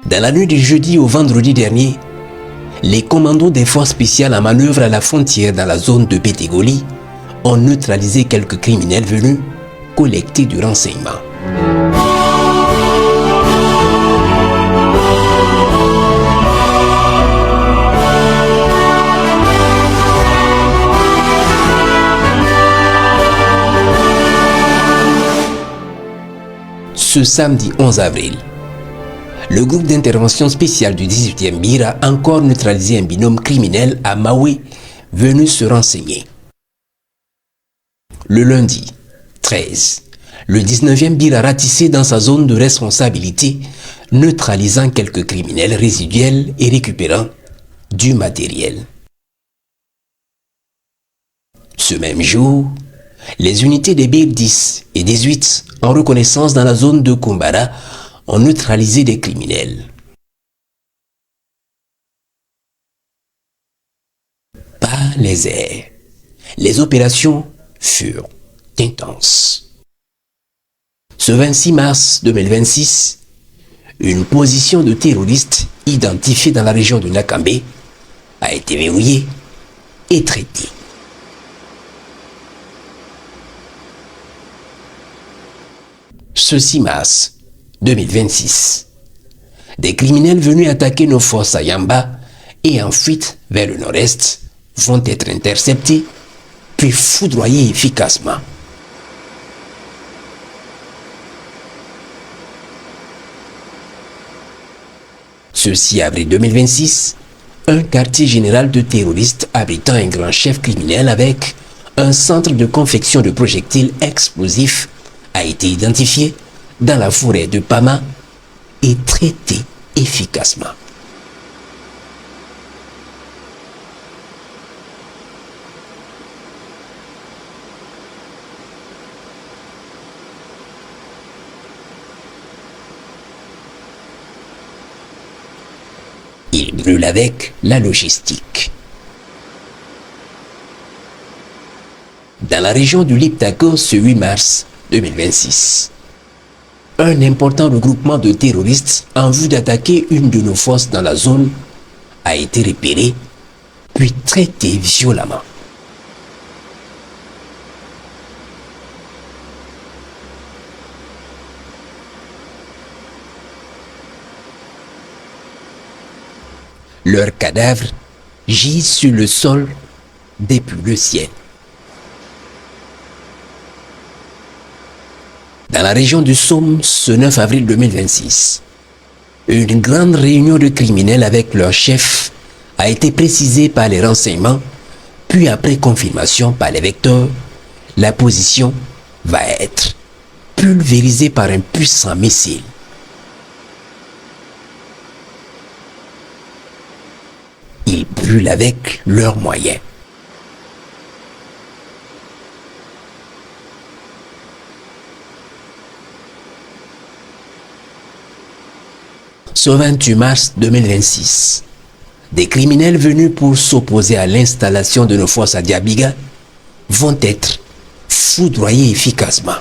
Dans la nuit du jeudi au vendredi dernier, les commandos des forces spéciales en manœuvre à la frontière dans la zone de Pétégoli ont neutralisé quelques criminels venus collecter du renseignement. Ce samedi 11 avril, le groupe d'intervention spéciale du 18e BIR a encore neutralisé un binôme criminel à Maoué venu se renseigner. Le lundi 13, le 19e BIR a ratissé dans sa zone de responsabilité, neutralisant quelques criminels résiduels et récupérant du matériel. Ce même jour, les unités des BIR 10 et 18 en reconnaissance dans la zone de Kumbara ont neutralisé des criminels. Pas les airs. Les opérations furent intenses. Ce 26 mars 2026, une position de terroristes identifiée dans la région de Nakambe a été verrouillée et traitée. Ce 6 mars 2026, des criminels venus attaquer nos forces à Yamba et en fuite vers le nord-est vont être interceptés puis foudroyés efficacement. Ce 6 avril 2026, un quartier général de terroristes abritant un grand chef criminel avec un centre de confection de projectiles explosifs a été identifié dans la forêt de Pama et traité efficacement. Il brûle avec la logistique. Dans la région du Liptako ce 8 mars 2026, un important regroupement de terroristes en vue d'attaquer une de nos forces dans la zone a été repéré puis traité violemment. Leurs cadavres gisent sur le sol depuis le ciel. Dans la région du Somme, ce 9 avril 2026, une grande réunion de criminels avec leur chef a été précisée par les renseignements, puis après confirmation par les vecteurs, la position va être pulvérisée par un puissant missile. Ils brûlent avec leurs moyens. Ce 28 mars 2026, des criminels venus pour s'opposer à l'installation de nos forces à Diabiga vont être foudroyés efficacement.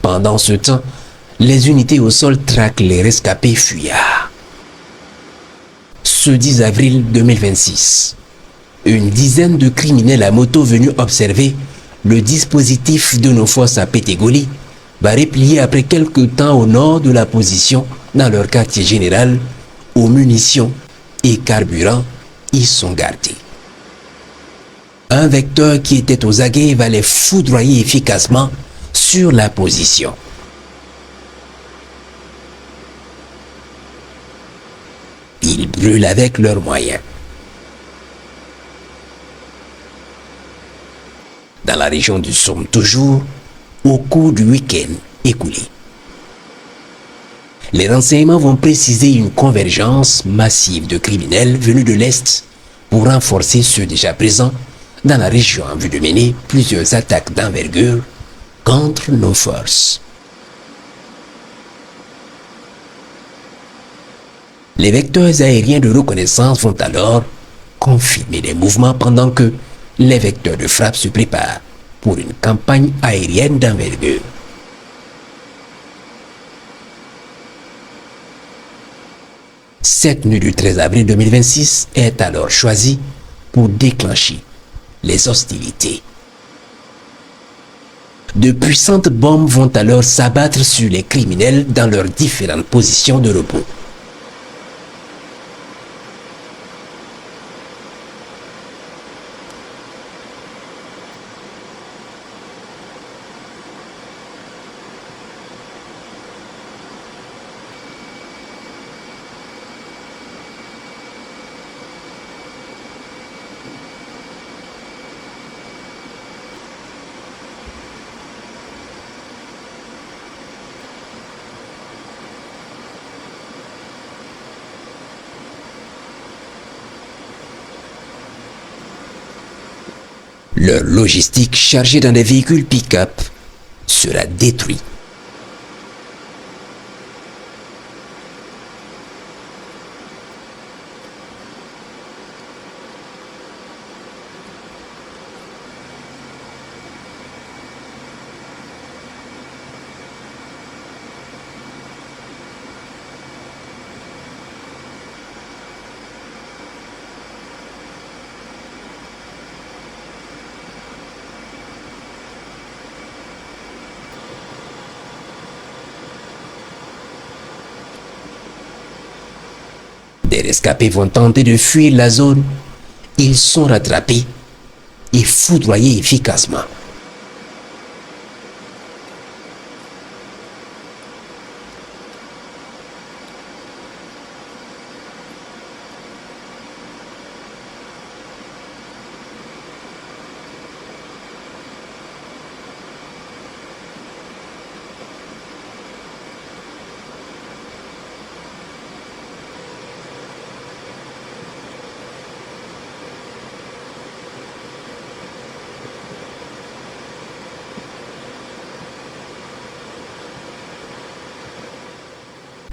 Pendant ce temps, les unités au sol traquent les rescapés fuyards. Ce 10 avril 2026, une dizaine de criminels à moto venus observer le dispositif de nos forces à Pétégoli va replier après quelques temps au nord de la position dans leur quartier général où munitions et carburant y sont gardés. Un vecteur qui était aux aguets va les foudroyer efficacement sur la position. Ils brûlent avec leurs moyens. Dans la région du Somme toujours, au cours du week-end écoulé, les renseignements vont préciser une convergence massive de criminels venus de l'Est pour renforcer ceux déjà présents dans la région en vue de mener plusieurs attaques d'envergure contre nos forces. Les vecteurs aériens de reconnaissance vont alors confirmer les mouvements pendant que les vecteurs de frappe se préparent pour une campagne aérienne d'envergure. Cette nuit du 13 avril 2026 est alors choisie pour déclencher les hostilités. De puissantes bombes vont alors s'abattre sur les criminels dans leurs différentes positions de repos. Leur logistique chargée dans des véhicules pick-up sera détruite. Des rescapés vont tenter de fuir la zone. Ils sont rattrapés et foudroyés efficacement.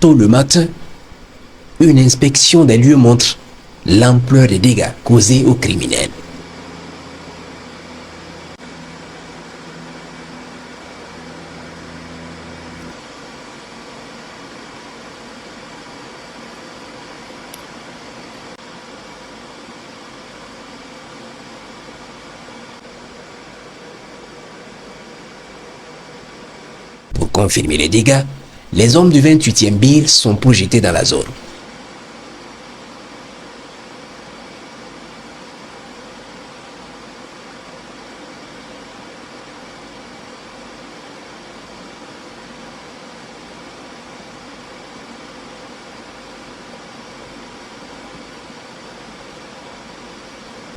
Tôt le matin, une inspection des lieux montre l'ampleur des dégâts causés aux criminels. Pour confirmer les dégâts, les hommes du 28e BIL sont projetés dans la zone.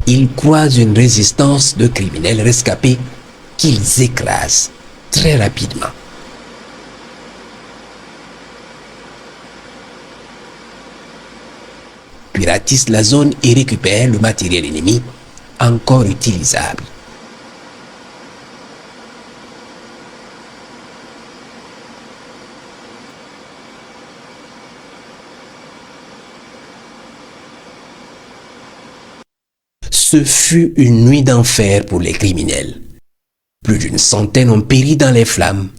Ils croisent une résistance de criminels rescapés qu'ils écrasent très rapidement. Puis ratissent la zone et récupèrent le matériel ennemi encore utilisable. Ce fut une nuit d'enfer pour les criminels. Plus d'une centaine ont péri dans les flammes.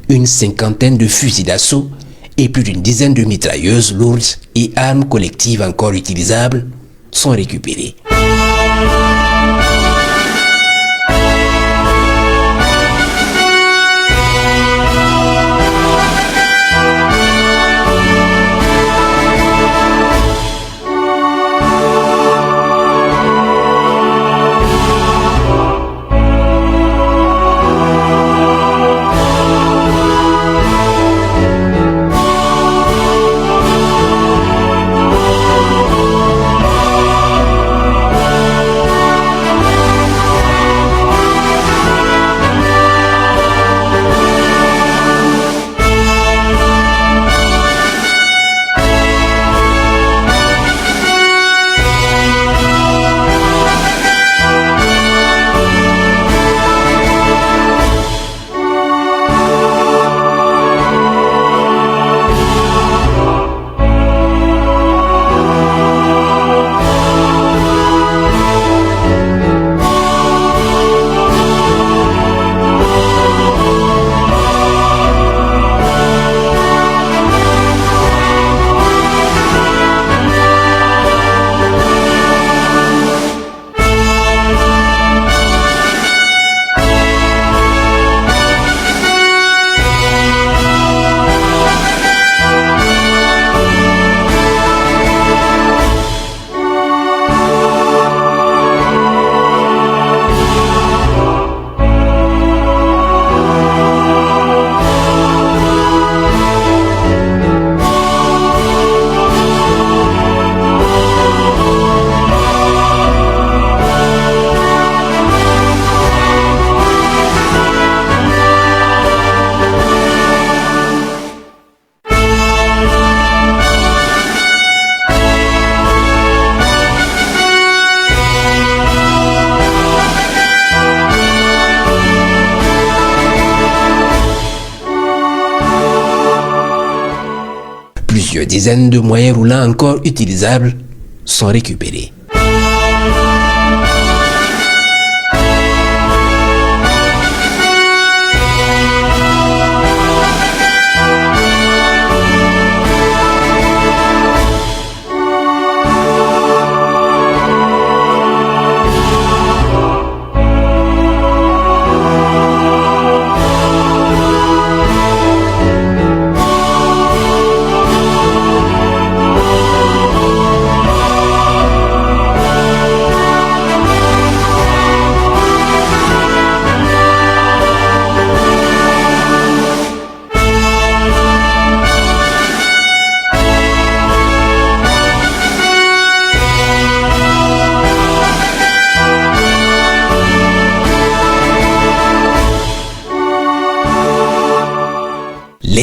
Une cinquantaine de fusils d'assaut et plus d'une dizaine de mitrailleuses lourdes et armes collectives encore utilisables sont récupérés. Plusieurs dizaines de moyens roulants encore utilisables sont récupérés.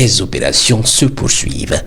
Les opérations se poursuivent.